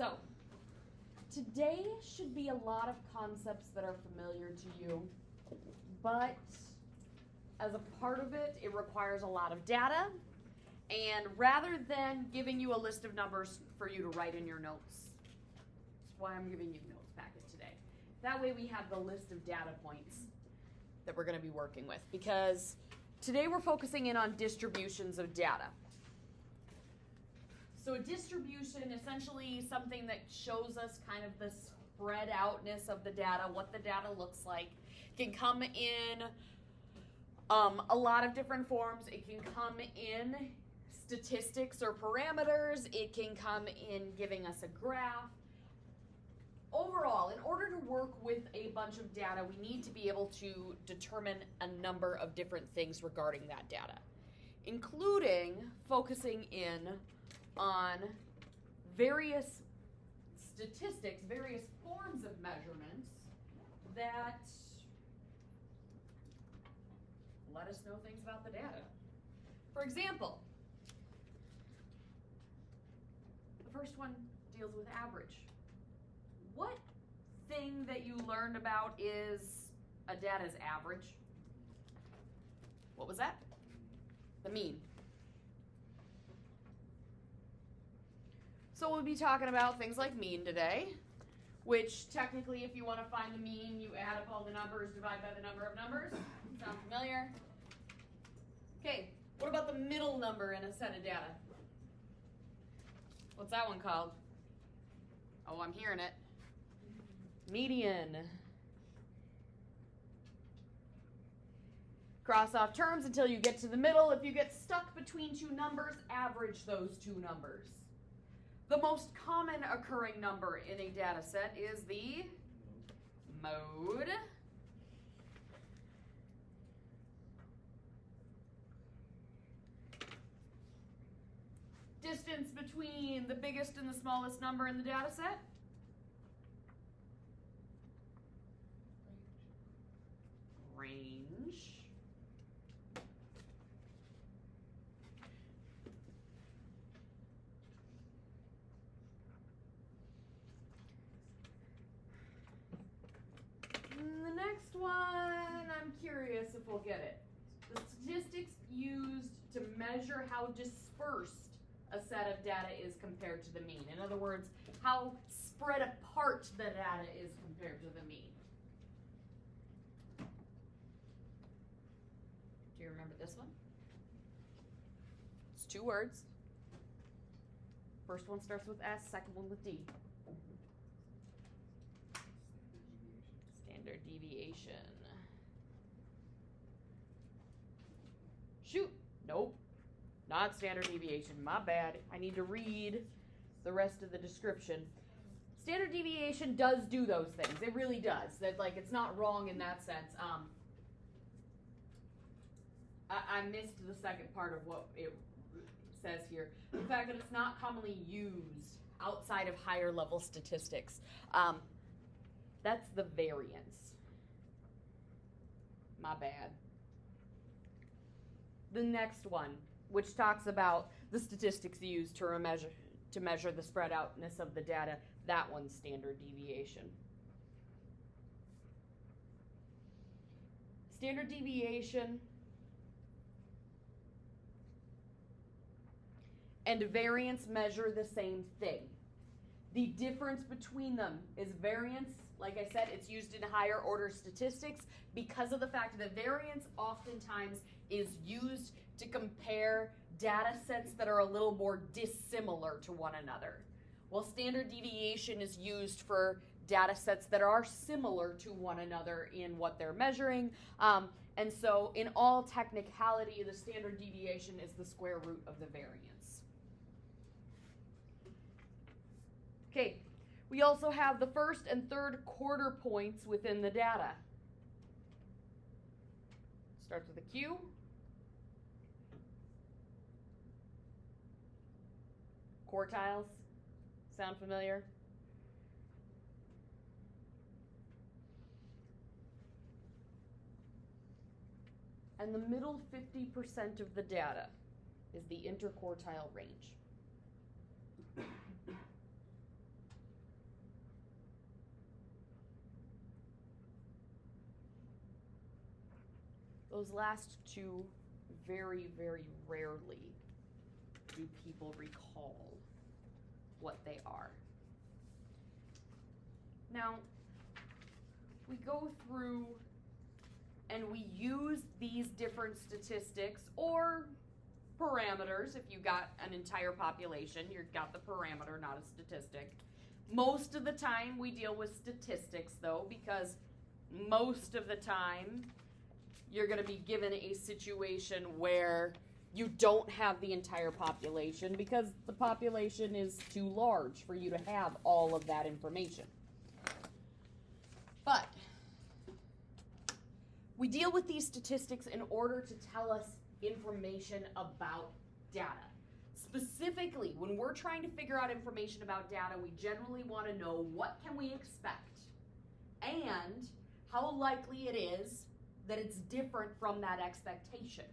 So, today should be a lot of concepts that are familiar to you, but as a part of it, it requires a lot of data. And rather than giving you a list of numbers for you to write in your notes, that's why I'm giving you a notes packet today. That way we have the list of data points that we're going to be working with, because today we're focusing in on distributions of data. So a distribution, essentially something that shows us kind of the spread outness of the data, what the data looks like. It can come in a lot of different forms. It can come in statistics or parameters. It can come in giving us a graph. Overall, in order to work with a bunch of data, we need to be able to determine a number of different things regarding that data, including focusing in on various statistics, various forms of measurements that let us know things about the data. For example, the first one deals with average. What thing that you learned about is a data's average? What was that? The mean. So we'll be talking about things like mean today, which technically if you want to find the mean, you add up all the numbers, divide by the number of numbers. Sound familiar? Okay, what about the middle number in a set of data? What's that one called? Oh, I'm hearing it. Median. Cross off terms until you get to the middle. If you get stuck between two numbers, average those two numbers. The most common occurring number in a data set is the mode. Distance between the biggest and the smallest number in the data set. Range. And the next one, I'm curious if we'll get it. The statistics used to measure how dispersed a set of data is compared to the mean. In other words, how spread apart the data is compared to the mean. Do you remember this one? It's two words. First one starts with S, second one with D. Standard deviation. Shoot, nope. Not standard deviation, my bad. I need to read the rest of the description. Standard deviation does do those things. It really does. That, like, it's not wrong in that sense. I missed the second part of what it says here. The fact that it's not commonly used outside of higher level statistics. That's the variance. My bad. The next one, which talks about the statistics used to measure the spread outness of the data, that one's standard deviation. Standard deviation and variance measure the same thing. The difference between them is variance. Like I said, it's used in higher order statistics because of the fact that variance oftentimes is used to compare data sets that are a little more dissimilar to one another. While standard deviation is used for data sets that are similar to one another in what they're measuring. And so in all technicality, the standard deviation is the square root of the variance. Okay, we also have the first and third quarter points within the data. Starts with a Q. Quartiles, sound familiar? And the middle 50% of the data is the interquartile range. Those last two, very, very rarely do people recall what they are. Now, we go through and we use these different statistics or parameters. If you got an entire population, you've got the parameter, not a statistic. Most of the time we deal with statistics though, because most of the time you're going to be given a situation where you don't have the entire population because the population is too large for you to have all of that information. But we deal with these statistics in order to tell us information about data. Specifically, when we're trying to figure out information about data, we generally want to know what can we expect and how likely it is that it's different from that expectation.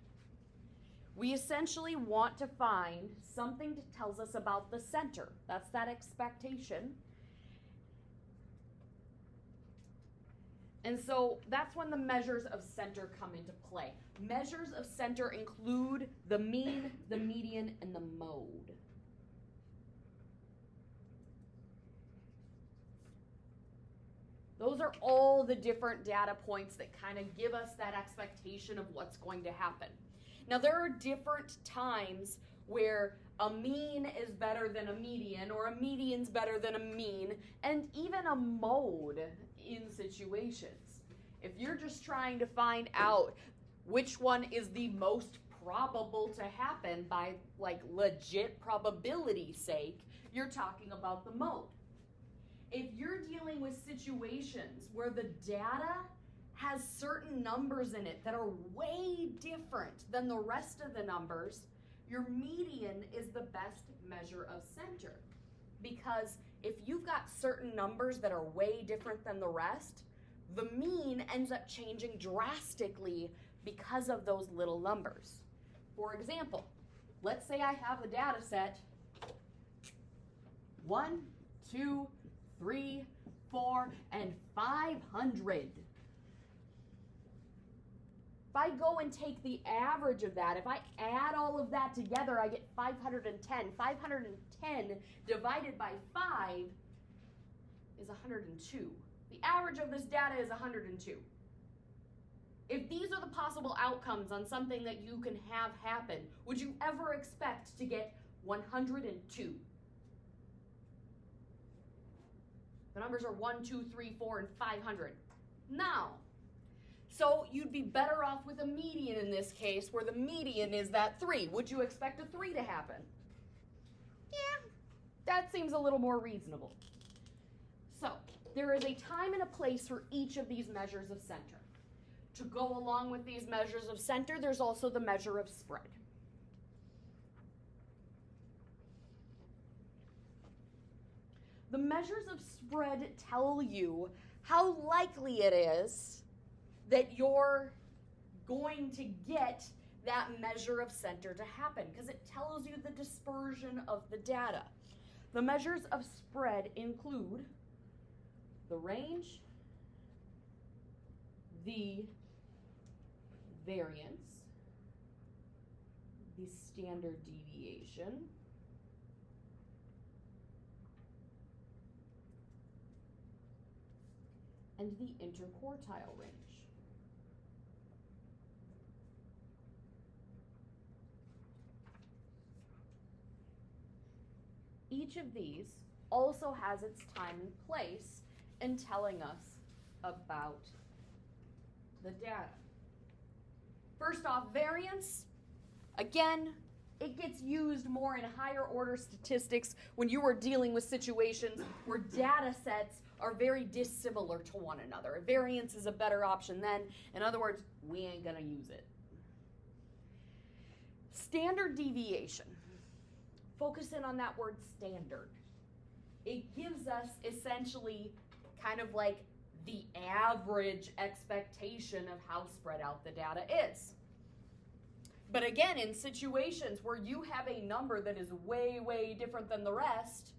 We essentially want to find something that tells us about the center. That's that expectation. And so that's when the measures of center come into play. Measures of center include the mean, the median, and the mode. Those are all the different data points that kind of give us that expectation of what's going to happen. Now, there are different times where a mean is better than a median, or a median's better than a mean, and even a mode in situations. If you're just trying to find out which one is the most probable to happen by like legit probability sake, you're talking about the mode. If you're dealing with situations where the data has certain numbers in it that are way different than the rest of the numbers, your median is the best measure of center. Because if you've got certain numbers that are way different than the rest, the mean ends up changing drastically because of those little numbers. For example, let's say I have a data set 1, 2, 3, 4, and 500. If I go and take the average of that, if I add all of that together, I get 510. 510 divided by 5 is 102. The average of this data is 102. If these are the possible outcomes on something that you can have happen, would you ever expect to get 102? The numbers are 1, 2, 3, 4, and 500. No. So you'd be better off with a median in this case, where the median is that 3. Would you expect a 3 to happen? Yeah, that seems a little more reasonable. So there is a time and a place for each of these measures of center. To go along with these measures of center, there's also the measure of spread. The measures of spread tell you how likely it is that you're going to get that measure of center to happen, because it tells you the dispersion of the data. The measures of spread include the range, the variance, the standard deviation, and the interquartile range. Each of these also has its time and place in telling us about the data. First off, variance. Again, it gets used more in higher order statistics when you are dealing with situations where data sets are very dissimilar to one another. Variance is a better option then. In other words, we ain't gonna use it. Standard deviation. Focus in on that word standard. It gives us essentially kind of like the average expectation of how spread out the data is. But again, in situations where you have a number that is way, way different than the rest,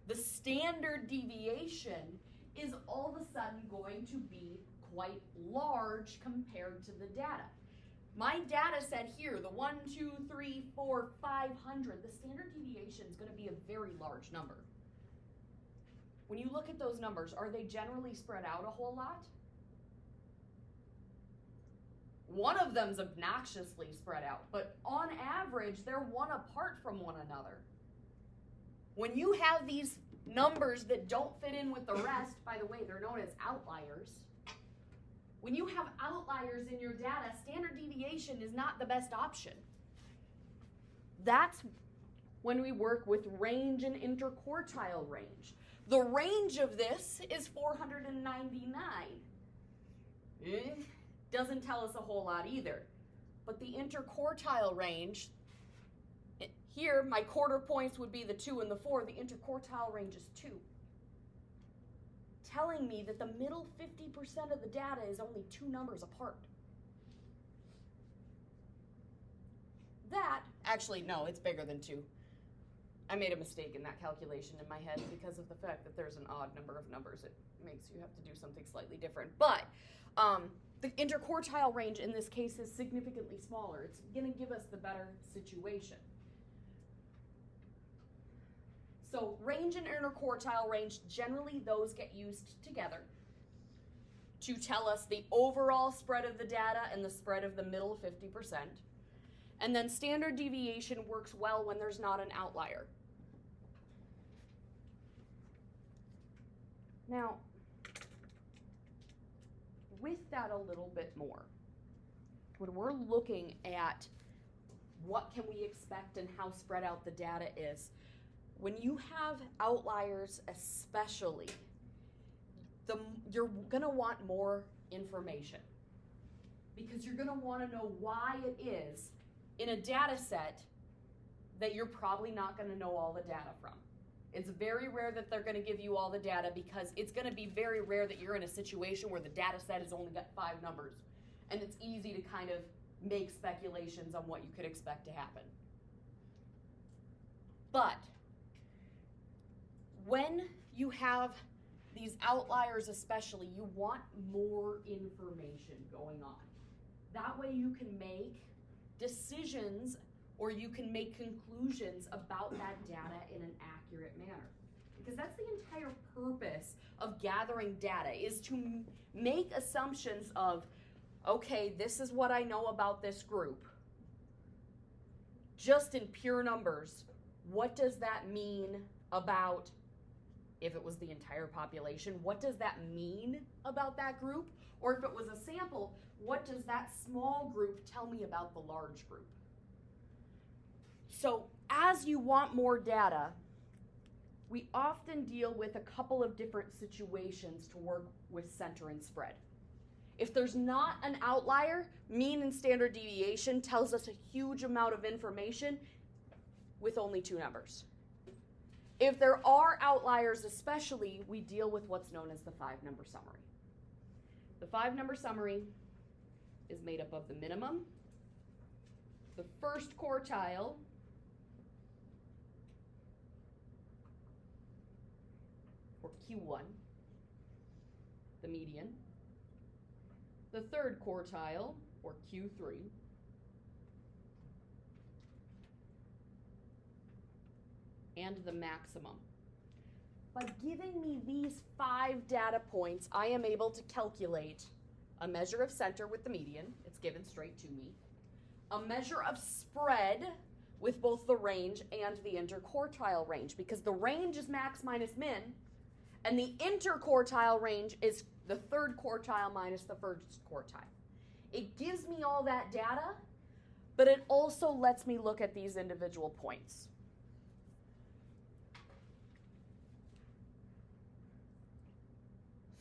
the standard deviation is all of a sudden going to be quite large compared to the data. My data set here, the 1, 2, 3, 4, 500, the standard deviation is going to be a very large number. When you look at those numbers, are they generally spread out a whole lot? One of them's obnoxiously spread out, but on average, they're one apart from one another. When you have these numbers that don't fit in with the rest, by the way, they're known as outliers. When you have outliers in your data, standard deviation is not the best option. That's when we work with range and interquartile range. The range of this is 499. Doesn't tell us a whole lot either. But the interquartile range, here my quarter points would be the 2 and the 4. The interquartile range is 2. Telling me that the middle 50% of the data is only 2 numbers apart. That, actually, no, it's bigger than 2. I made a mistake in that calculation in my head because of the fact that there's an odd number of numbers. It makes you have to do something slightly different. But the interquartile range in this case is significantly smaller. It's going to give us the better situation. So range and interquartile range, generally those get used together to tell us the overall spread of the data and the spread of the middle 50%. And then standard deviation works well when there's not an outlier. Now, with that a little bit more, when we're looking at what can we expect and how spread out the data is, when you have outliers especially, you're going to want more information because you're going to want to know why it is in a data set that you're probably not going to know all the data from. It's very rare that they're going to give you all the data because it's going to be very rare that you're in a situation where the data set has only got 5 numbers. And it's easy to kind of make speculations on what you could expect to happen. But when you have these outliers especially, you want more information going on. That way you can make decisions or you can make conclusions about that data in an accurate manner. Because that's the entire purpose of gathering data, is to make assumptions of, okay, this is what I know about this group. Just in pure numbers, what does that mean about, if it was the entire population, what does that mean about that group? Or if it was a sample, what does that small group tell me about the large group? So as you want more data, we often deal with a couple of different situations to work with center and spread. If there's not an outlier, mean and standard deviation tells us a huge amount of information with only 2 numbers. If there are outliers especially, we deal with what's known as the 5-number summary. The 5-number summary is made up of the minimum, the first quartile, or Q1, the median, the third quartile, or Q3, and the maximum. By giving me these 5 data points, I am able to calculate a measure of center with the median. It's given straight to me. A measure of spread with both the range and the interquartile range, because the range is max minus min, and the interquartile range is the third quartile minus the first quartile. It gives me all that data, but it also lets me look at these individual points.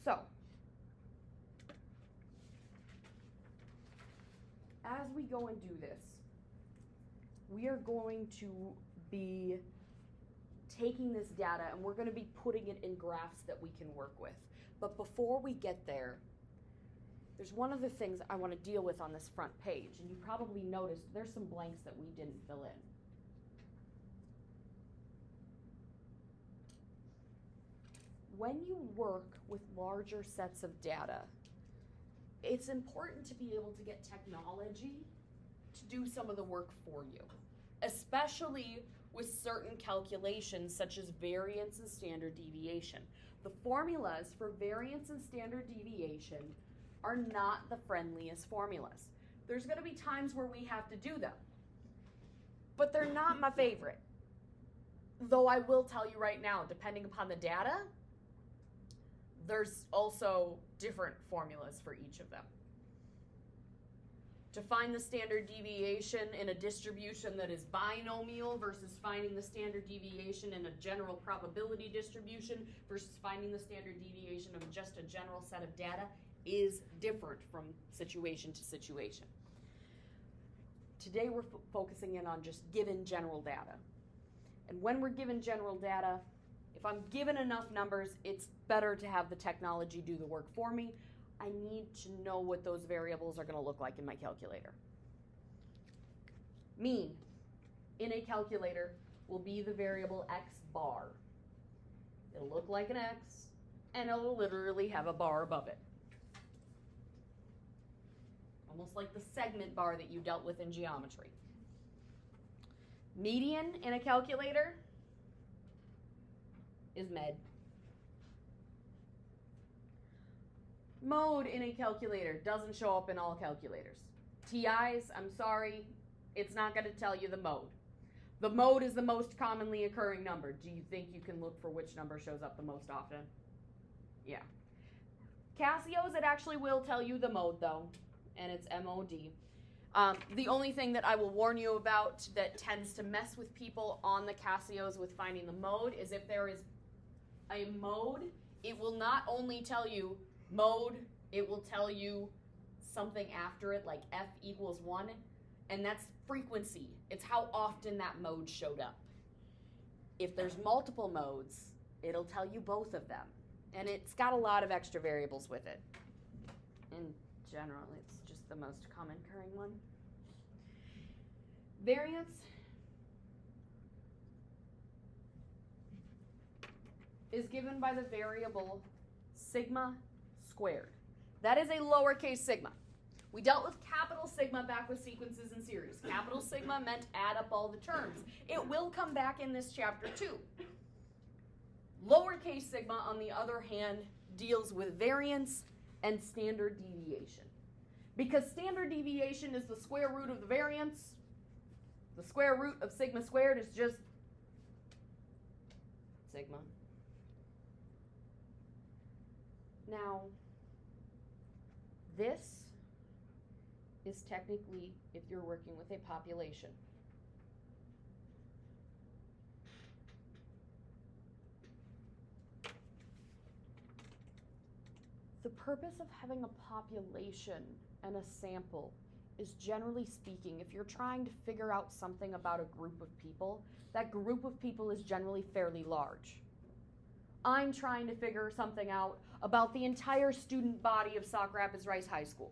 So, as we go and do this, we are going to be taking this data and we're going to be putting it in graphs that we can work with. But before we get there, there's one of the things I want to deal with on this front page, and you probably noticed there's some blanks that we didn't fill in. When you work with larger sets of data, it's important to be able to get technology to do some of the work for you, especially with certain calculations such as variance and standard deviation. The formulas for variance and standard deviation are not the friendliest formulas. There's going to be times where we have to do them, but they're not my favorite. Though I will tell you right now, depending upon the data, there's also different formulas for each of them. To find the standard deviation in a distribution that is binomial versus finding the standard deviation in a general probability distribution versus finding the standard deviation of just a general set of data is different from situation to situation. Today we're focusing in on just given general data. And when we're given general data, if I'm given enough numbers, it's better to have the technology do the work for me. I need to know what those variables are going to look like in my calculator. Mean in a calculator will be the variable x bar. It'll look like an x, and it'll literally have a bar above it. Almost like the segment bar that you dealt with in geometry. Median in a calculator is med. Mode in a calculator doesn't show up in all calculators. TIs, I'm sorry, it's not going to tell you the mode. The mode is the most commonly occurring number. Do you think you can look for which number shows up the most often? Yeah. Casio's, it actually will tell you the mode though, and it's MOD. The only thing that I will warn you about that tends to mess with people on the Casios with finding the mode is if there is a mode, it will not only tell you mode, it will tell you something after it, like F equals 1, and that's frequency. It's how often that mode showed up. If there's multiple modes, it'll tell you both of them, and it's got a lot of extra variables with it. In general, it's just the most common occurring one. Variance is given by the variable sigma squared. That is a lowercase sigma. We dealt with capital sigma back with sequences and series. Capital sigma meant add up all the terms. It will come back in this chapter too. Lowercase sigma, on the other hand, deals with variance and standard deviation. Because standard deviation is the square root of the variance, the square root of sigma squared is just sigma. Now, this is technically if you're working with a population. The purpose of having a population and a sample is, generally speaking, if you're trying to figure out something about a group of people, that group of people is generally fairly large. I'm trying to figure something out about the entire student body of Sauk Rapids Rice High School.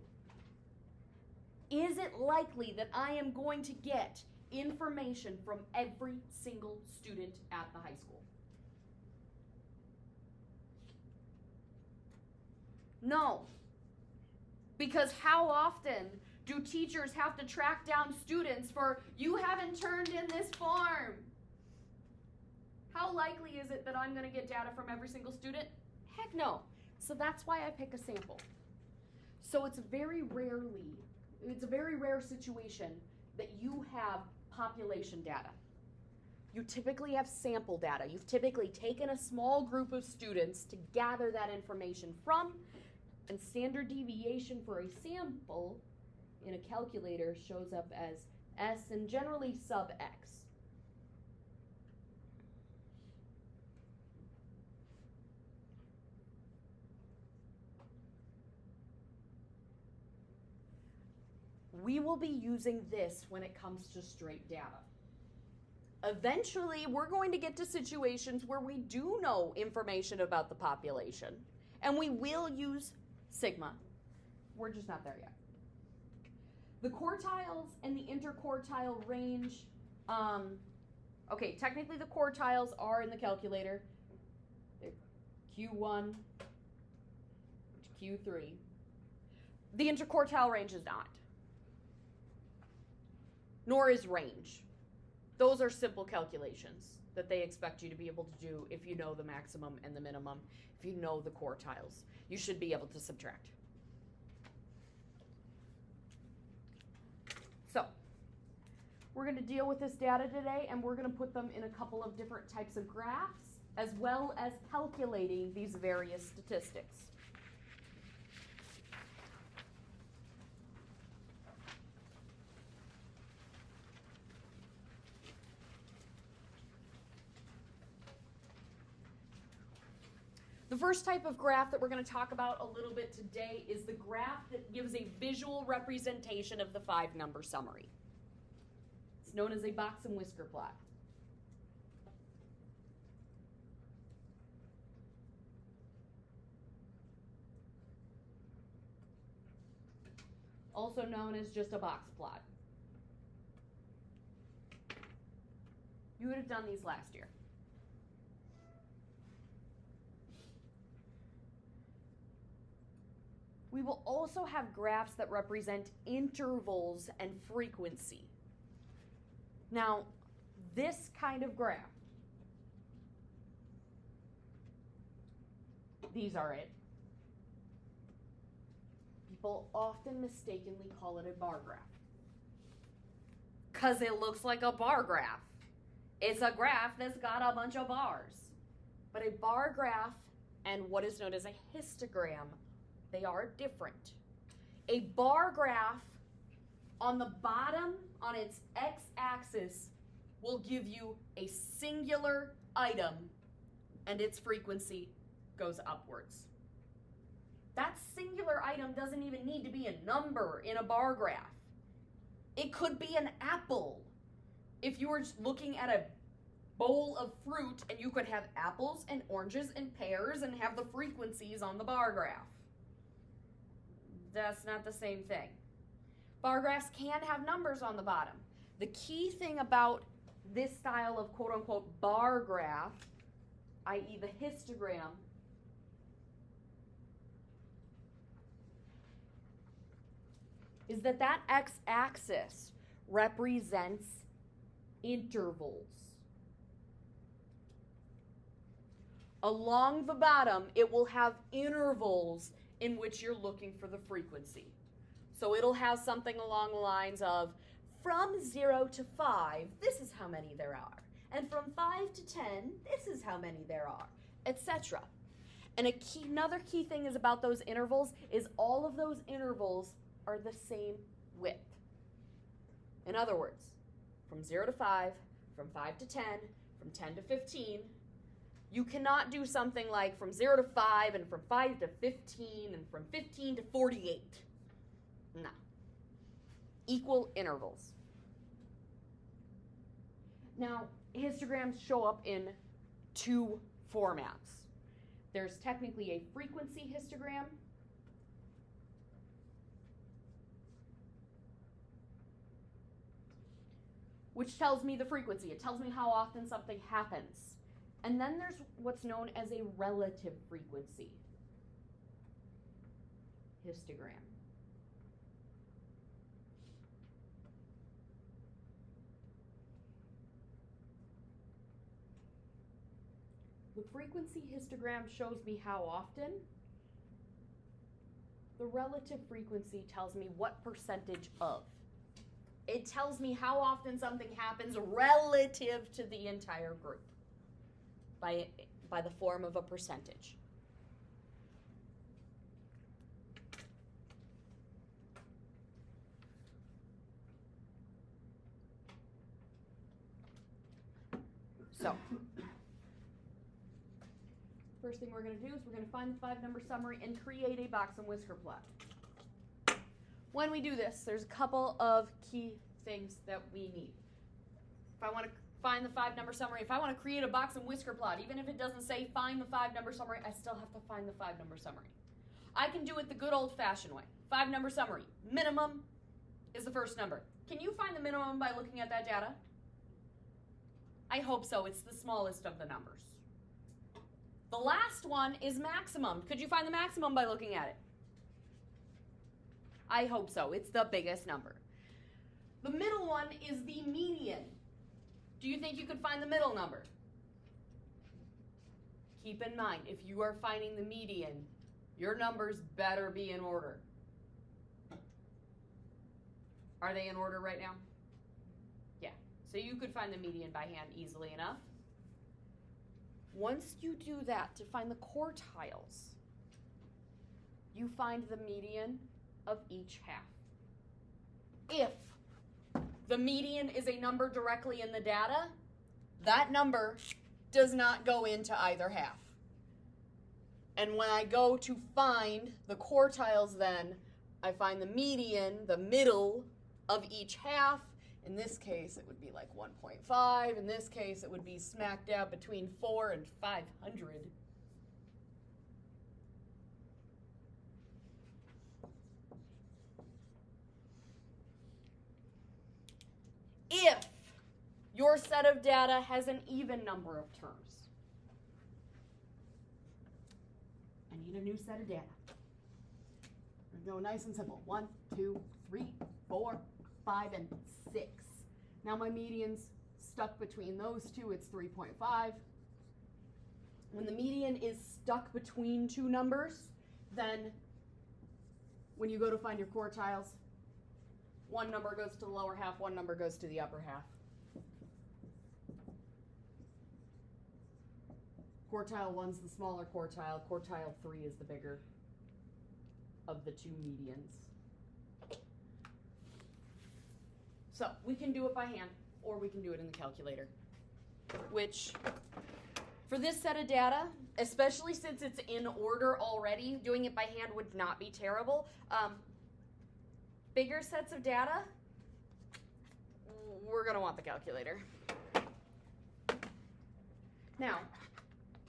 Is it likely that I am going to get information from every single student at the high school? No. Because how often do teachers have to track down students for, you haven't turned in this form? How likely is it that I'm going to get data from every single student? Heck no. So that's why I pick a sample. So it's a very rare situation that you have population data. You typically have sample data. You've typically taken a small group of students to gather that information from, and standard deviation for a sample in a calculator shows up as S and generally sub X. We will be using this when it comes to straight data. Eventually, we're going to get to situations where we do know information about the population, and we will use sigma. We're just not there yet. The quartiles and the interquartile range, okay, technically the quartiles are in the calculator. They're Q1 to Q3. The interquartile range is not. nor is range. Those are simple calculations that they expect you to be able to do if you know the maximum and the minimum, if you know the quartiles. You should be able to subtract. So, we're going to deal with this data today, and we're going to put them in a couple of different types of graphs, as well as calculating these various statistics. The first type of graph that we're going to talk about a little bit today is the graph that gives a visual representation of the 5-number summary. It's known as a box and whisker plot. Also known as just a box plot. You would have done these last year. We will also have graphs that represent intervals and frequency. Now, this kind of graph, these are it. People often mistakenly call it a bar graph, because it looks like a bar graph. It's a graph that's got a bunch of bars. But a bar graph and what is known as a histogram, they are different. A bar graph on the bottom, on its x-axis, will give you a singular item, and its frequency goes upwards. That singular item doesn't even need to be a number in a bar graph. It could be an apple. If you were looking at a bowl of fruit, and you could have apples and oranges and pears and have the frequencies on the bar graph. That's not the same thing. Bar graphs can have numbers on the bottom. The key thing about this style of quote-unquote bar graph, i.e. the histogram, is that that x-axis represents intervals. Along the bottom, it will have intervals in which you're looking for the frequency. So it'll have something along the lines of, from 0 to 5, this is how many there are. And from 5 to 10, this is how many there are, etc. And another key thing is about those intervals is all of those intervals are the same width. In other words, from 0 to 5, from 5 to 10, from 10 to 15, you cannot do something like from 0 to 5 and from 5 to 15 and from 15 to 48. No. Equal intervals. Now, histograms show up in two formats. There's technically a frequency histogram, which tells me the frequency. It tells me how often something happens. And then there's what's known as a relative frequency histogram. The frequency histogram shows me how often. The relative frequency tells me what percentage of. It tells me how often something happens relative to the entire group by the form of a percentage. So, first thing we're going to do is we're going to find the 5-number summary and create a box and whisker plot. When we do this, there's a couple of key things that we need. If I want to find the 5-number summary, if I want to create a box and whisker plot, even if it doesn't say find the 5-number summary, I still have to find the 5-number summary. I can do it the good old-fashioned way. 5-number summary. Minimum is the first number. Can you find the minimum by looking at that data? I hope so. It's the smallest of the numbers. The last one is maximum. Could you find the maximum by looking at it? I hope so. It's the biggest number. The middle one is the median. Do you think you could find the middle number? Keep in mind, if you are finding the median, your numbers better be in order. Are they in order right now? Yeah. So you could find the median by hand easily enough. Once you do that to find the quartiles, you find the median of each half. If the median is a number directly in the data, that number does not go into either half. And when I go to find the quartiles then, I find the median, the middle of each half. In this case, it would be like 1.5. In this case, it would be smack dab between 4 and 500. If your set of data has an even number of terms, I need a new set of data. Go nice and simple. 1, 2, 3, 4, 5, and 6. Now my median's stuck between those two. It's 3.5. When the median is stuck between two numbers, then when you go to find your quartiles, one number goes to the lower half, one number goes to the upper half. Quartile 1's the smaller quartile. Quartile 3 is the bigger of the two medians. So we can do it by hand, or we can do it in the calculator, which for this set of data, especially since it's in order already, doing it by hand would not be terrible. Bigger sets of data, we're going to want the calculator. Now,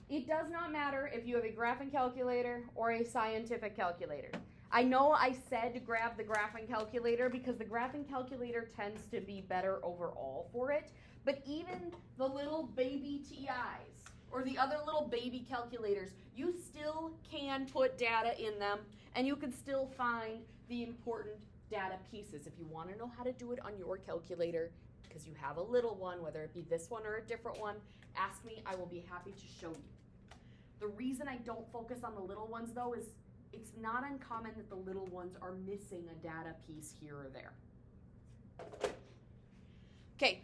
it does not matter if you have a graphing calculator or a scientific calculator. I know I said to grab the graphing calculator because the graphing calculator tends to be better overall for it, but even the little baby TIs or the other little baby calculators, you still can put data in them and you can still find the important data pieces. If you want to know how to do it on your calculator, because you have a little one, whether it be this one or a different one, ask me. I will be happy to show you. The reason I don't focus on the little ones, though, is it's not uncommon that the little ones are missing a data piece here or there. Okay.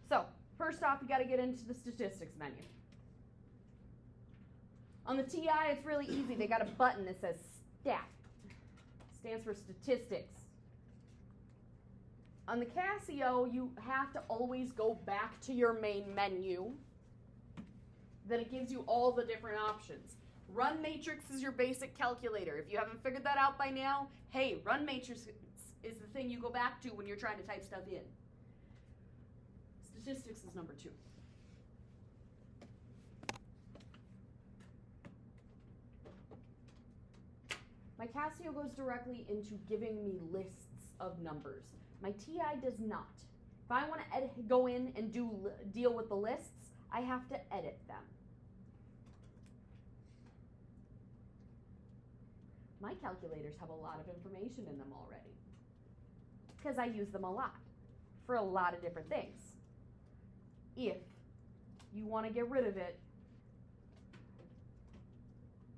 So, first off, you got to get into the statistics menu. On the TI, it's really easy. They got a button that says Stat. Stands for statistics. On the Casio, you have to always go back to your main menu. Then it gives you all the different options. Run matrix is your basic calculator. If you haven't figured that out by now, hey, run matrix is the thing you go back to when you're trying to type stuff in. Statistics is number 2. My Casio goes directly into giving me lists of numbers. My TI does not. If I want to go in and deal with the lists, I have to edit them. My calculators have a lot of information in them already because I use them a lot for a lot of different things. If you want to get rid of it,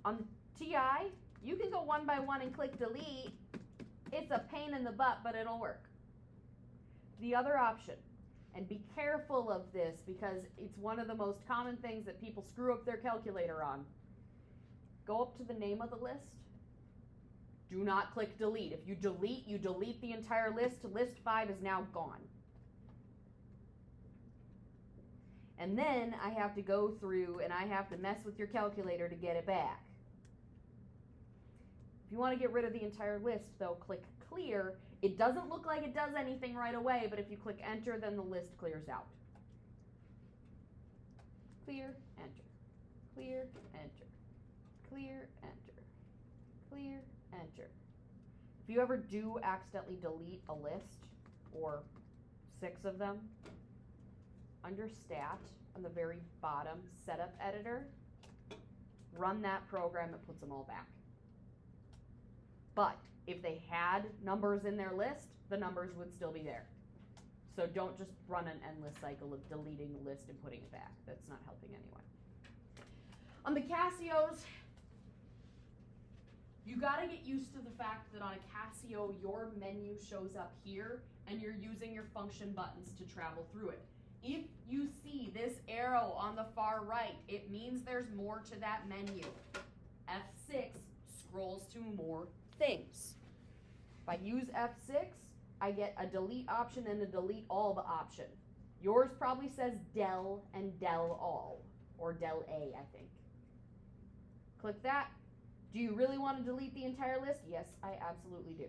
on the TI, you can go one by one and click delete. It's a pain in the butt, but it'll work. The other option, and be careful of this because it's one of the most common things that people screw up their calculator on. Go up to the name of the list. Do not click delete. If you delete the entire list. List 5 is now gone. And then I have to go through and I have to mess with your calculator to get it back. If you want to get rid of the entire list, though, click clear. It doesn't look like it does anything right away, but if you click enter, then the list clears out. Clear, enter. Clear, enter. Clear, enter. Clear, enter. If you ever do accidentally delete a list, or 6 of them, under Stat, on the very bottom, Setup Editor, run that program, it puts them all back. But if they had numbers in their list, the numbers would still be there. So don't just run an endless cycle of deleting the list and putting it back. That's not helping anyone. On the Casios, you got to get used to the fact that on a Casio, your menu shows up here and you're using your function buttons to travel through it. If you see this arrow on the far right, it means there's more to that menu. F6 scrolls to more things. If I use F6, I get a delete option and a delete all the option. Yours probably says del and del all, or del A, I think. Click that. Do you really want to delete the entire list? Yes, I absolutely do.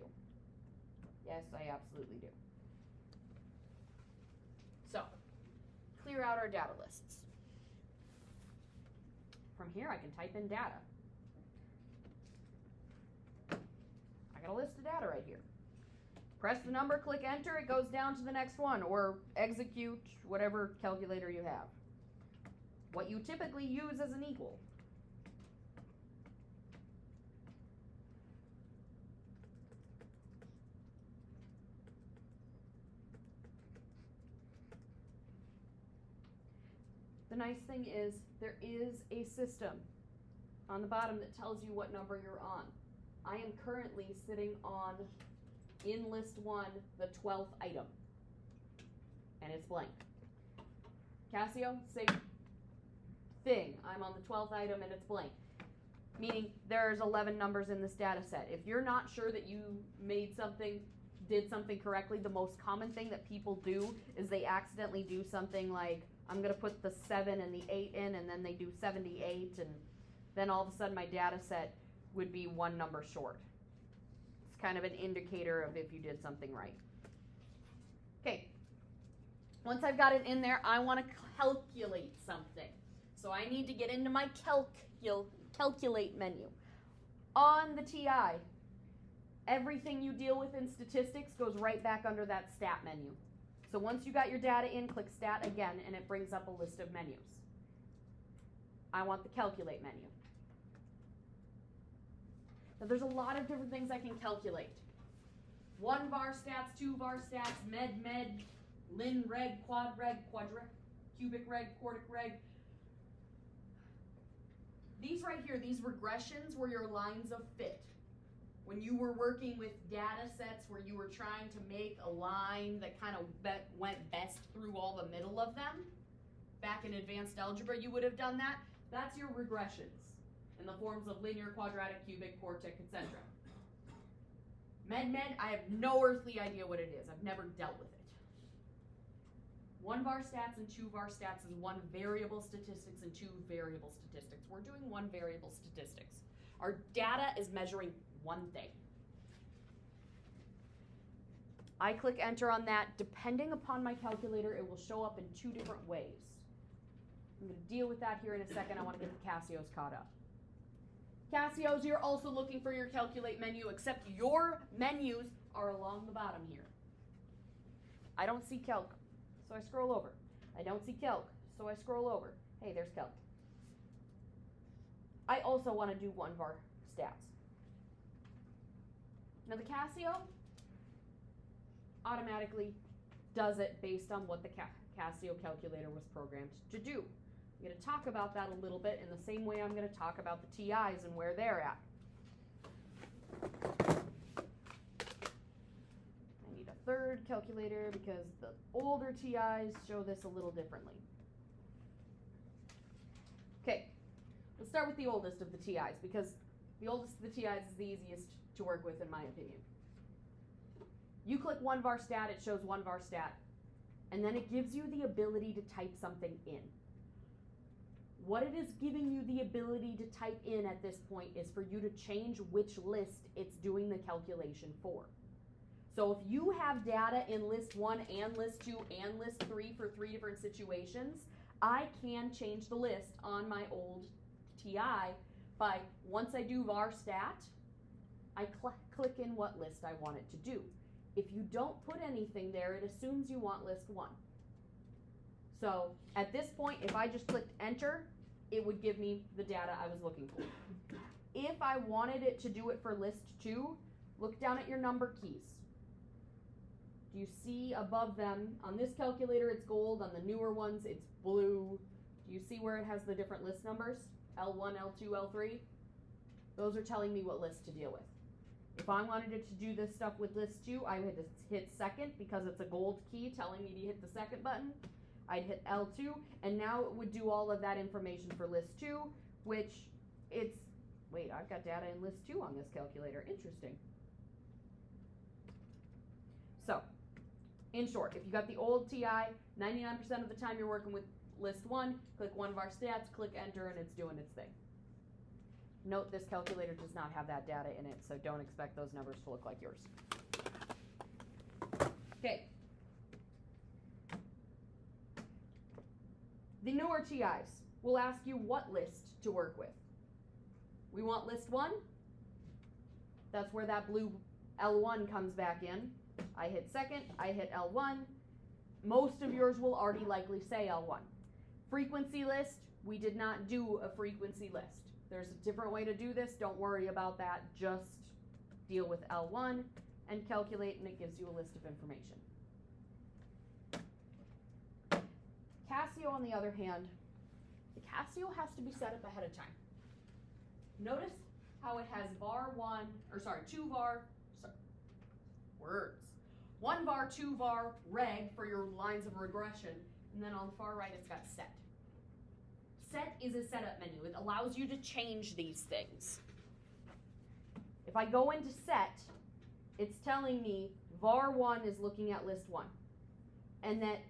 Yes, I absolutely do. So, clear out our data lists. From here, I can type in data. I got a list of data right here. Press the number, click enter, it goes down to the next one, or execute whatever calculator you have. What you typically use as an equal. The nice thing is there is a system on the bottom that tells you what number you're on. I am currently sitting on, in list 1, the 12th item, and it's blank. Casio, same thing. I'm on the 12th item and it's blank, meaning there's 11 numbers in this data set. If you're not sure that you did something correctly, the most common thing that people do is they accidentally do something like, I'm going to put the 7 and the 8 in, and then they do 78, and then all of a sudden my data set would be one number short. It's kind of an indicator of if you did something right. Okay, once I've got it in there, I want to calculate something. So I need to get into my calculate menu. On the TI, everything you deal with in statistics goes right back under that stat menu. So once you got your data in, click stat again, and it brings up a list of menus. I want the calculate menu. Now there's a lot of different things I can calculate. 1 var stats, 2 var stats, med, lin reg, quad reg, cubic reg, quartic reg. These right here, these regressions were your lines of fit. When you were working with data sets where you were trying to make a line that kind of went best through all the middle of them, back in advanced algebra you would have done that. That's your regressions in the forms of linear, quadratic, cubic, quartic, etc. Med, I have no earthly idea what it is. I've never dealt with it. 1 var stats and 2 var stats is 1 variable statistics and 2 variable statistics. We're doing 1 variable statistics. Our data is measuring one thing. I click enter on that. Depending upon my calculator, it will show up in 2 different ways. I'm going to deal with that here in a second. I want to get the Casios caught up. Casios, you're also looking for your calculate menu, except your menus are along the bottom here. I don't see calc, so I scroll over. I don't see calc, so I scroll over. Hey, there's calc. I also want to do 1 var stats. Now the Casio automatically does it based on what the Casio calculator was programmed to do. I'm going to talk about that a little bit in the same way I'm going to talk about the TIs and where they're at. I need a third calculator because the older TIs show this a little differently. Okay, let's start with the oldest of the TIs because the oldest of the TIs is the easiest to work with in my opinion. You click 1 var stat, it shows 1 var stat, and then it gives you the ability to type something in. What it is giving you the ability to type in at this point is for you to change which list it's doing the calculation for. So if you have data in list 1 and list 2 and list 3 for 3 different situations, I can change the list on my old TI by, once I do var stat, I click in what list I want it to do. If you don't put anything there, it assumes you want list 1. So at this point, if I just clicked enter, it would give me the data I was looking for. If I wanted it to do it for list 2, look down at your number keys. Do you see above them, on this calculator it's gold, on the newer ones it's blue. Do you see where it has the different list numbers? L1, L2, L3? Those are telling me what list to deal with. If I wanted it to do this stuff with list 2, I would hit second because it's a gold key telling me to hit the second button. I'd hit L2, and now it would do all of that information for list 2, which it's, wait, I've got data in list 2 on this calculator. Interesting. So, in short, if you got the old TI, 99% of the time you're working with list 1, click one var stats, click enter, and it's doing its thing. Note this calculator does not have that data in it, so don't expect those numbers to look like yours. Okay. The newer TIs will ask you what list to work with. We want list 1. That's where that blue L1 comes back in. I hit second, I hit L1. Most of yours will already likely say L1. Frequency list, we did not do a frequency list. There's a different way to do this. Don't worry about that. Just deal with L1 and calculate, and it gives you a list of information. Casio, on the other hand, the Casio has to be set up ahead of time. Notice how it has two var, words. 1 var, 2 var, reg for your lines of regression, and then on the far right it's got set. Set is a setup menu. It allows you to change these things. If I go into set, it's telling me var 1 is looking at list 1, and that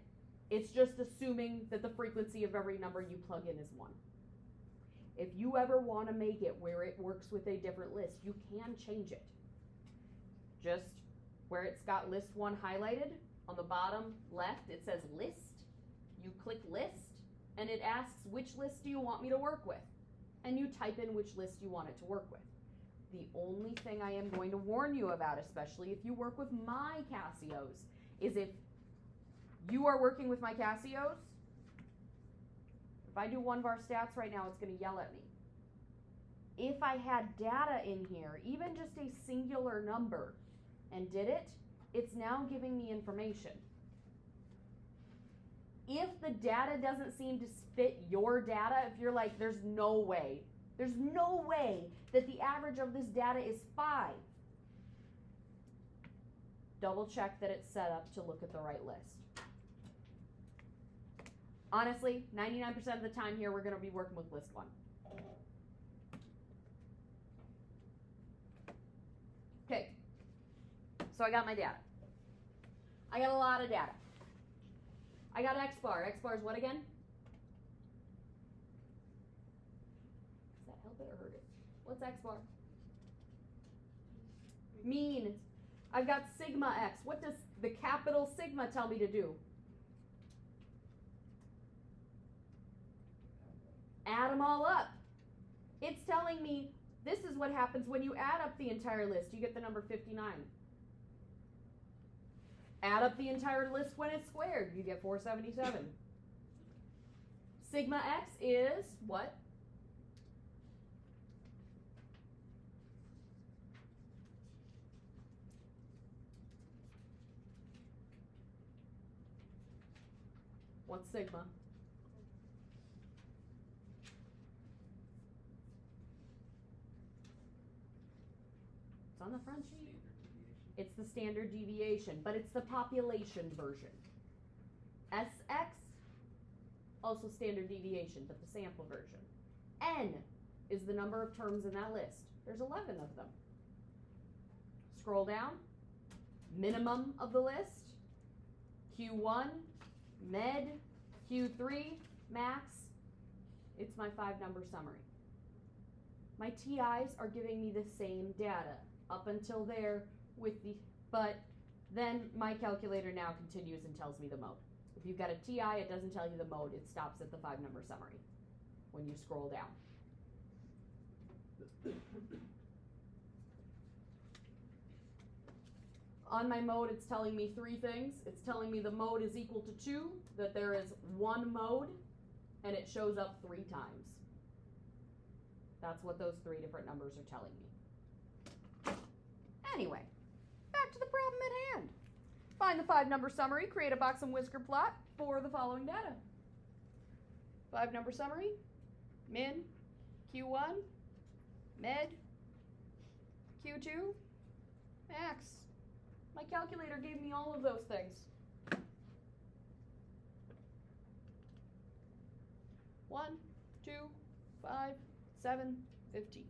it's just assuming that the frequency of every number you plug in is 1. If you ever want to make it where it works with a different list, you can change it. Just where it's got list 1 highlighted, on the bottom left it says list. You click list, and it asks which list do you want me to work with, and you type in which list you want it to work with. The only thing I am going to warn you about, especially if you work with my Casios, is if you are working with my Casios, if I do one var stats right now, it's going to yell at me. If I had data in here, even just a singular number, and did it, it's now giving me information. If the data doesn't seem to fit your data, if you're like, there's no way that the average of this data is 5, double check that it's set up to look at the right list. Honestly, 99% of the time here, we're going to be working with list 1. Okay, so I got my data. I got a lot of data. I got X bar. X bar is what again? Does that help it or hurt it? What's X bar? Mean. I've got sigma X. What does the capital sigma tell me to do? Add them all up. It's telling me this is what happens when you add up the entire list. You get the number 59. Add up the entire list when it's squared. You get 477. Sigma X is what? What's sigma? It's on the front sheet. It's the standard deviation, but it's the population version. SX, also standard deviation, but the sample version. N is the number of terms in that list. There's 11 of them. Scroll down. Minimum of the list. Q1, med, Q3, max. It's my 5-number summary. My TIs are giving me the same data up until there. But then my calculator now continues and tells me the mode. If you've got a TI, it doesn't tell you the mode. It stops at the 5-number summary when you scroll down. On my mode, it's telling me 3 things. It's telling me the mode is equal to 2, that there is 1 mode, and it shows up 3 times. That's what those 3 different numbers are telling me. Anyway, back to the problem at hand. Find the 5-number summary, create a box and whisker plot for the following data. 5-number summary, min, Q1, med, Q2, max. My calculator gave me all of those things. 1, 2, 5, 7, 15.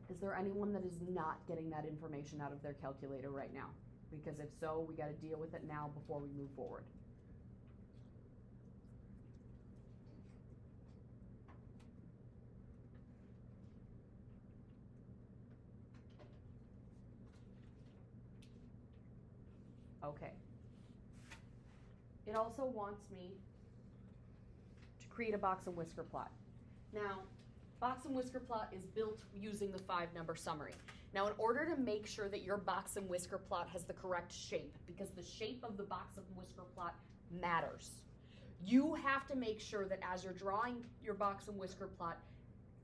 Is there anyone that is not getting that information out of their calculator right now? Because if so, we got to deal with it now before we move forward. Okay. It also wants me to create a box and whisker plot. Now, box and whisker plot is built using the 5-number summary. Now, in order to make sure that your box and whisker plot has the correct shape, because the shape of the box and whisker plot matters, you have to make sure that as you're drawing your box and whisker plot,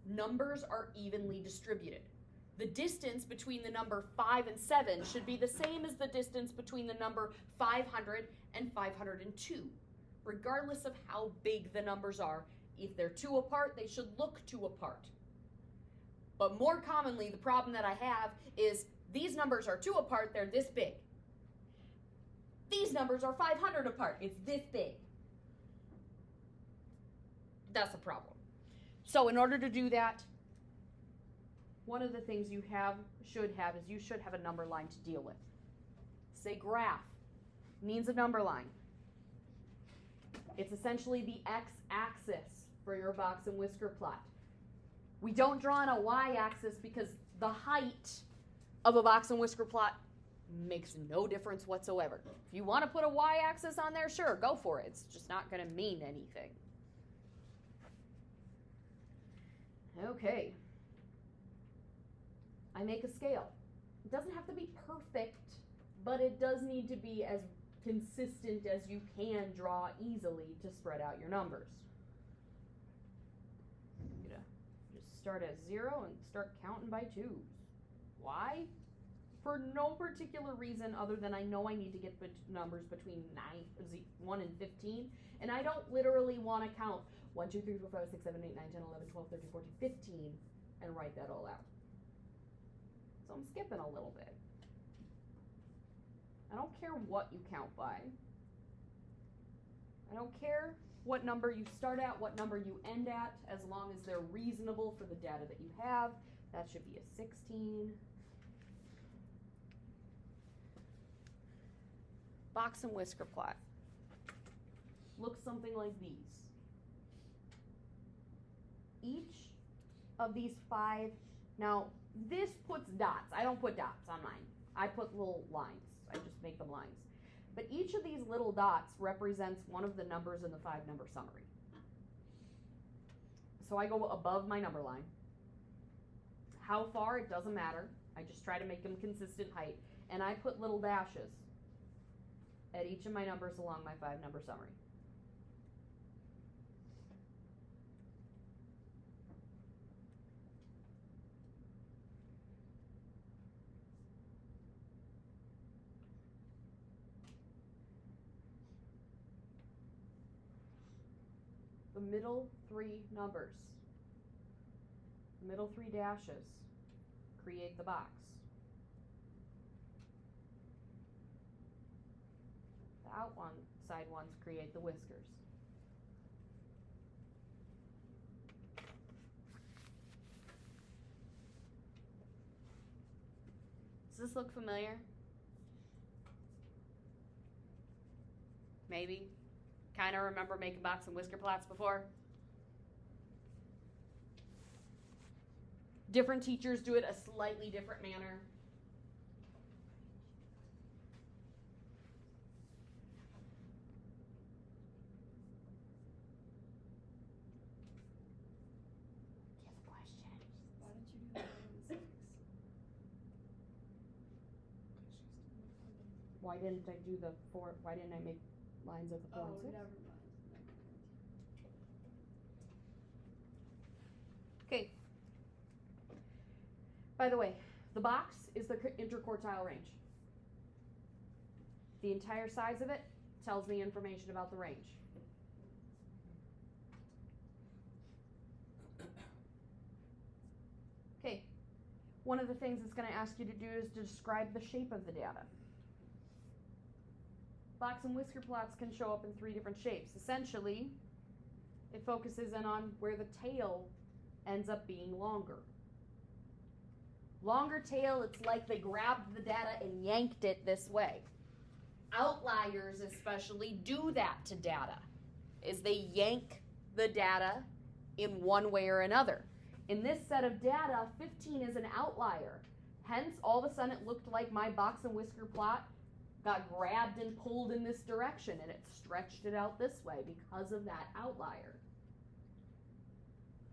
numbers are evenly distributed. The distance between the number 5 and 7 should be the same as the distance between the number 500 and 502, regardless of how big the numbers are. If they're 2 apart, they should look 2 apart. But more commonly, the problem that I have is these numbers are 2 apart, they're this big. These numbers are 500 apart, it's this big. That's a problem. So in order to do that, one of the things you should have is you should have a number line to deal with. Say graph means a number line. It's essentially the x-axis for your box and whisker plot. We don't draw on a y-axis because the height of a box and whisker plot makes no difference whatsoever. If you want to put a y-axis on there, sure, go for it. It's just not going to mean anything. Okay. I make a scale. It doesn't have to be perfect, but it does need to be as consistent as you can draw easily to spread out your numbers. I'm gonna just start at 0 and start counting by 2s. Why? For no particular reason other than I know I need to get numbers between 1 and 15, and I don't literally want to count 1, 2, 3, 4, 5, 6, 7, 8, 9, 10, 11, 12, 13, 14, 15 and write that all out. So I'm skipping a little bit. I don't care what you count by. I don't care what number you start at, what number you end at, as long as they're reasonable for the data that you have. That should be a 16. Box and whisker plot looks something like these. Each of these 5, now this puts dots. I don't put dots on mine. I put little lines. I just make them lines. But each of these little dots represents one of the numbers in the 5-number summary. So I go above my number line. How far, it doesn't matter. I just try to make them consistent height. And I put little dashes at each of my numbers along my 5-number summary. The middle 3 numbers, the middle 3 dashes, create the box. The outside ones create the whiskers. Does this look familiar? Maybe. Kind of remember making box and whisker plots before? Different teachers do it a slightly different manner. Do you have a question? Why did you do that on the 6? Why didn't I do the 4? Why didn't I make lines of the 4 and 6? Never mind. By the way, the box is the interquartile range. The entire size of it tells me information about the range. Okay, one of the things it's going to ask you to do is to describe the shape of the data. Box and whisker plots can show up in 3 different shapes. Essentially, it focuses in on where the tail ends up being longer. Longer tail, it's like they grabbed the data and yanked it this way. Outliers especially do that to data, is they yank the data in one way or another. In this set of data, 15 is an outlier. Hence, all of a sudden it looked like my box and whisker plot got grabbed and pulled in this direction, and it stretched it out this way because of that outlier.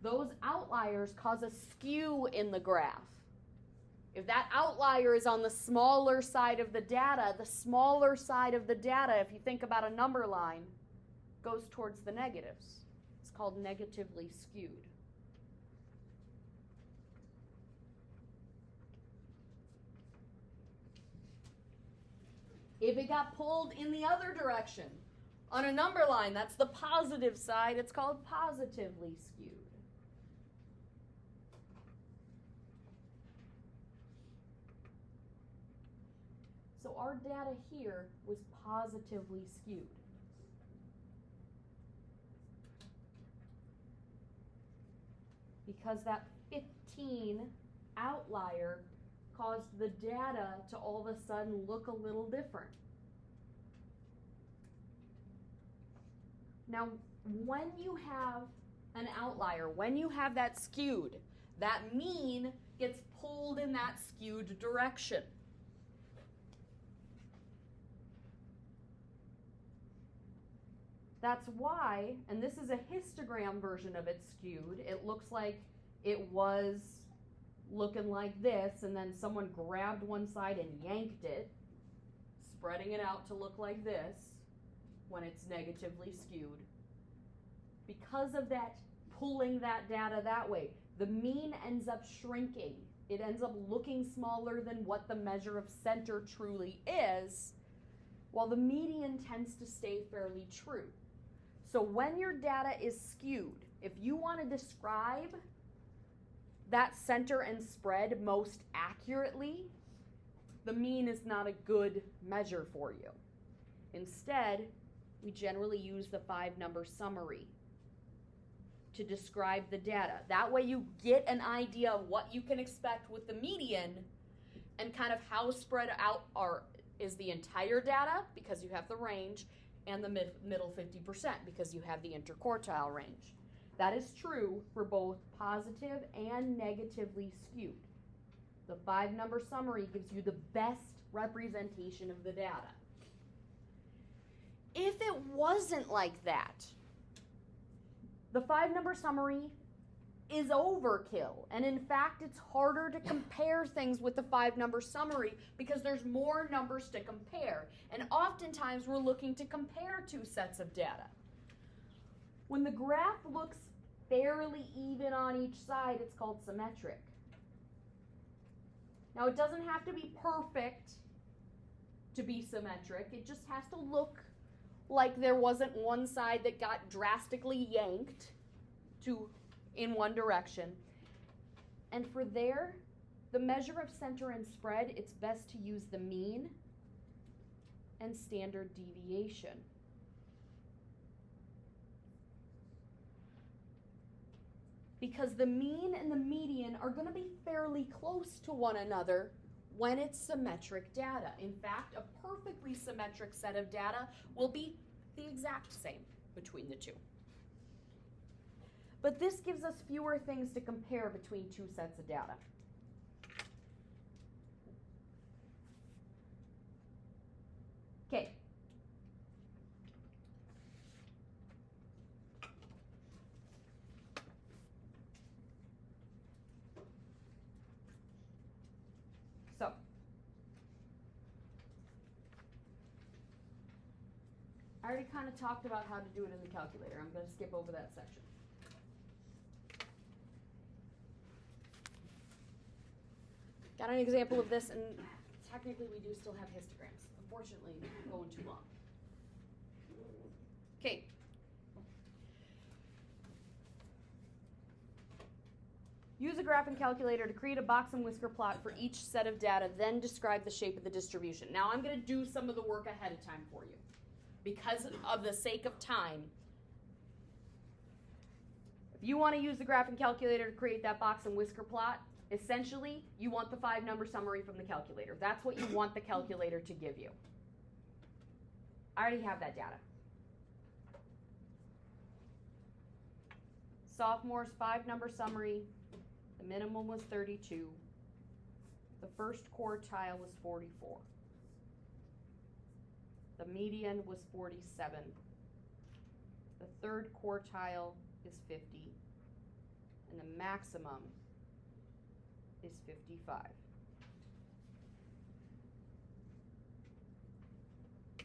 Those outliers cause a skew in the graph. If that outlier is on the smaller side of the data, if you think about a number line, goes towards the negatives. It's called negatively skewed. If it got pulled in the other direction, on a number line, that's the positive side, it's called positively skewed. So our data here was positively skewed. Because that 15 outlier caused the data to all of a sudden look a little different. Now, when you have an outlier, when you have that skewed, that mean gets pulled in that skewed direction. That's why, and this is a histogram version of it skewed, it looks like it was looking like this, and then someone grabbed one side and yanked it, spreading it out to look like this when it's negatively skewed. Because of that, pulling that data that way, the mean ends up shrinking. It ends up looking smaller than what the measure of center truly is, while the median tends to stay fairly true. So when your data is skewed, if you want to describe that center and spread most accurately, the mean is not a good measure for you. Instead, we generally use the 5-number summary to describe the data. That way you get an idea of what you can expect with the median and kind of how spread out is the entire data, because you have the range, and the middle 50% because you have the interquartile range. That is true for both positive and negatively skewed. The 5-number summary gives you the best representation of the data. If it wasn't like that, the 5-number summary is overkill. And in fact, it's harder to compare things with the 5-number summary because there's more numbers to compare. And oftentimes we're looking to compare 2 sets of data. When the graph looks fairly even on each side, it's called symmetric. Now, it doesn't have to be perfect to be symmetric. It just has to look like there wasn't one side that got drastically yanked in one direction. And for there, the measure of center and spread, it's best to use the mean and standard deviation. Because the mean and the median are going to be fairly close to one another when it's symmetric data. In fact, a perfectly symmetric set of data will be the exact same between the two. But this gives us fewer things to compare between 2 sets of data. Okay. So, I already kind of talked about how to do it in the calculator. I'm going to skip over that section. Got an example of this, and technically we do still have histograms. Unfortunately, going too long. Okay. Use a graphing calculator to create a box and whisker plot for each set of data, then describe the shape of the distribution. Now I'm going to do some of the work ahead of time for you. Because of the sake of time, if you want to use the graphing calculator to create that box and whisker plot, essentially you want the 5-number summary from the calculator. That's what you want the calculator to give you. I already have that data. Sophomores 5-number summary. The minimum was 32. The first quartile was 44. The median was 47. The third quartile is 50. And the maximum is 55.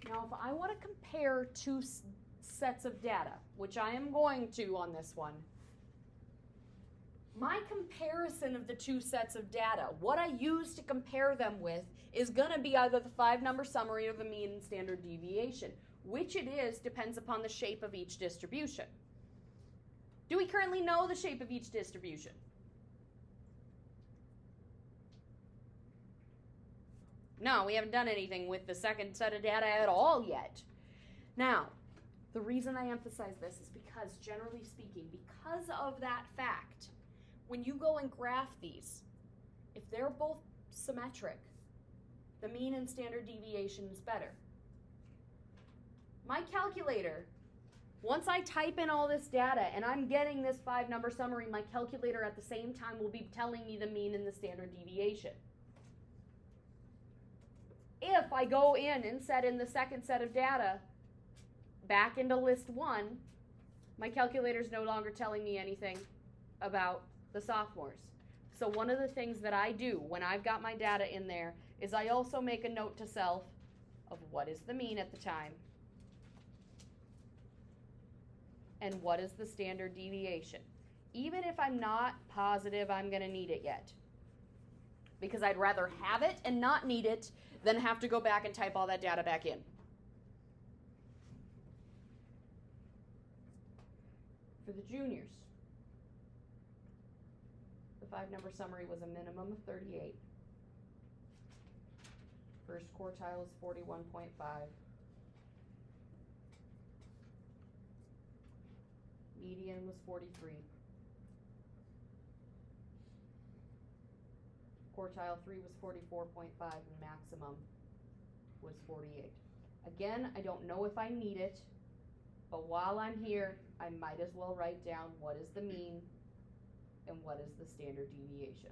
Now, if I want to compare two sets of data, which I am going to on this one, my comparison of the two sets of data, what I use to compare them with, is going to be either the 5-number summary or the mean and standard deviation. Which it is depends upon the shape of each distribution. Do we currently know the shape of each distribution? No, we haven't done anything with the second set of data at all yet. Now, the reason I emphasize this is because, generally speaking, because of that fact, when you go and graph these, if they're both symmetric, the mean and standard deviation is better. My calculator, once I type in all this data and I'm getting this 5-number summary, my calculator at the same time will be telling me the mean and the standard deviation. If I go in and set in the second set of data back into list 1, my calculator is no longer telling me anything about the sophomores. So one of the things that I do when I've got my data in there is I also make a note to self of what is the mean at the time and what is the standard deviation, even if I'm not positive I'm going to need it yet. Because I'd rather have it and not need it than have to go back and type all that data back in. For the juniors, the 5-number summary was a minimum of 38. First quartile is 41.5. Median was 43. Quartile 3 was 44.5 and maximum was 48. Again, I don't know if I need it, but while I'm here, I might as well write down what is the mean and what is the standard deviation.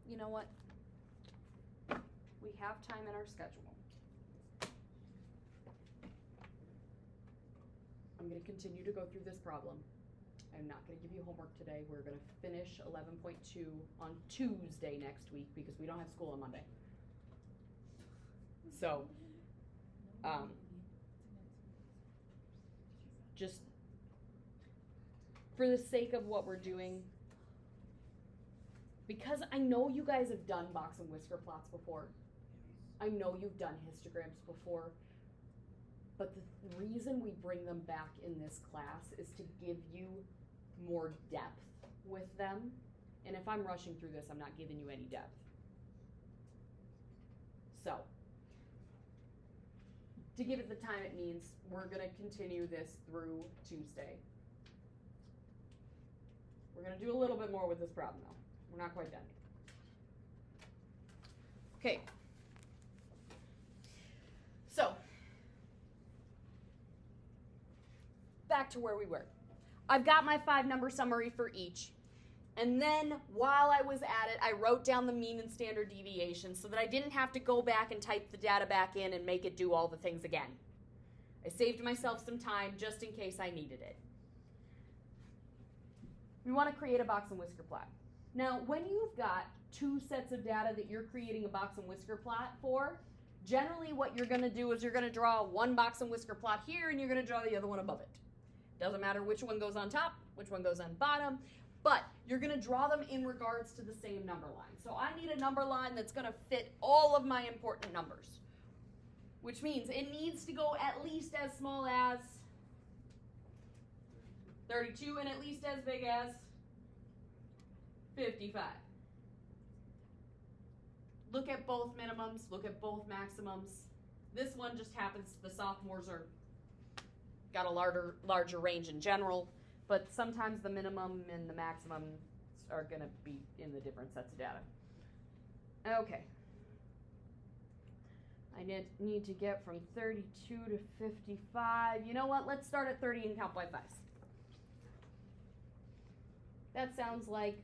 You know what? We have time in our schedule. I'm going to continue to go through this problem. I'm not going to give you homework today. We're going to finish 11.2 on Tuesday next week because we don't have school on Monday. So, just for the sake of what we're doing, because I know you guys have done box and whisker plots before. I know you've done histograms before. But the reason we bring them back in this class is to give you more depth with them. And if I'm rushing through this, I'm not giving you any depth. So, to give it the time it needs, we're going to continue this through Tuesday. We're going to do a little bit more with this problem, though. We're not quite done. Okay. So, back to where we were. I've got my 5-number summary for each. And then while I was at it, I wrote down the mean and standard deviation so that I didn't have to go back and type the data back in and make it do all the things again. I saved myself some time just in case I needed it. We want to create a box and whisker plot. Now, when you've got two sets of data that you're creating a box and whisker plot for, generally what you're going to do is you're going to draw one box and whisker plot here and you're going to draw the other one above it. Doesn't matter which one goes on top, which one goes on bottom, but you're going to draw them in regards to the same number line. So I need a number line that's going to fit all of my important numbers, which means it needs to go at least as small as 32 and at least as big as 55. Look at both minimums, look at both maximums. This one just happens, the sophomores are got a larger range in general, but sometimes the minimum and the maximum are going to be in the different sets of data. Okay. I need to get from 32 to 55. You know what? Let's start at 30 and count by 5s. That sounds like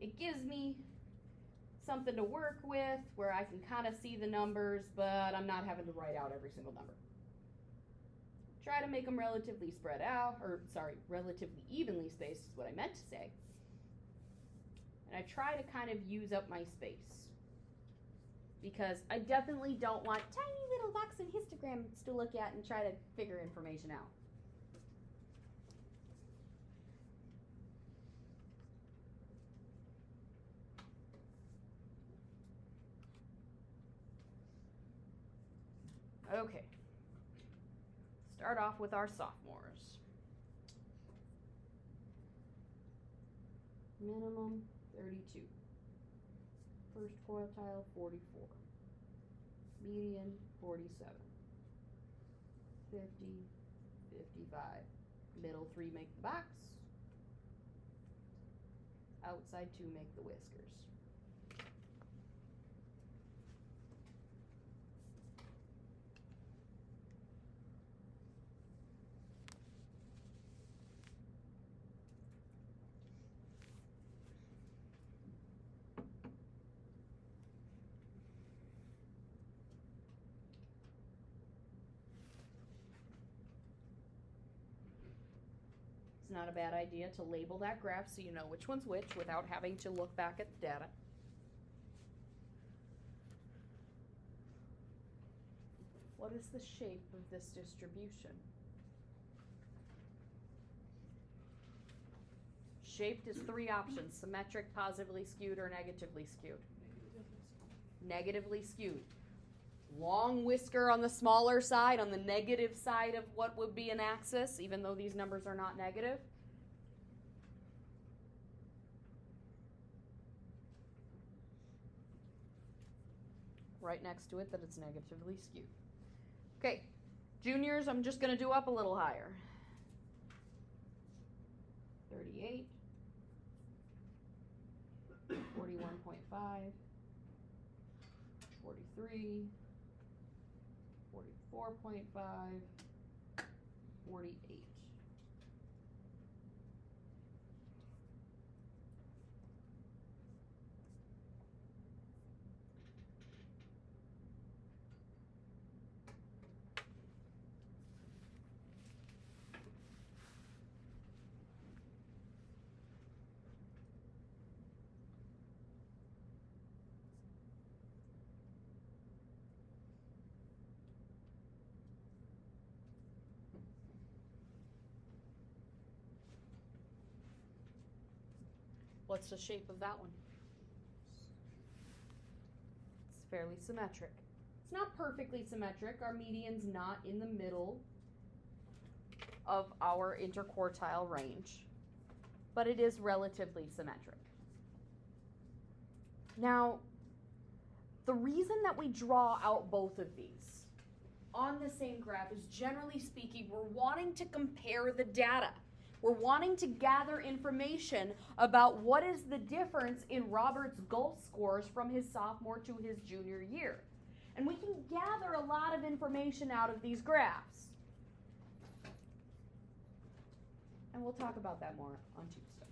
it gives me something to work with where I can kind of see the numbers, but I'm not having to write out every single number. Try to make them relatively spread out, relatively evenly spaced is what I meant to say. And I try to kind of use up my space because I definitely don't want tiny little box and histograms to look at and try to figure information out. Okay. Start off with our sophomores. Minimum 32. First quartile 44. Median 47. 50, 55. Middle 3 make the box. Outside 2 make the whiskers. It's not a bad idea to label that graph so you know which one's which without having to look back at the data. What is the shape of this distribution? Shaped is 3 options: symmetric, positively skewed, or negatively skewed. Negatively skewed. Long whisker on the smaller side, on the negative side of what would be an axis, even though these numbers are not negative. Right next to it that it's negatively skewed. Okay, juniors, I'm just going to do up a little higher. 38, 41.5, 43, 44.5, 48. What's the shape of that one? It's fairly symmetric. It's not perfectly symmetric. Our median's not in the middle of our interquartile range, but it is relatively symmetric. Now, the reason that we draw out both of these on the same graph is, generally speaking, we're wanting to compare the data. We're wanting to gather information about what is the difference in Robert's golf scores from his sophomore to his junior year. And we can gather a lot of information out of these graphs. And we'll talk about that more on Tuesday.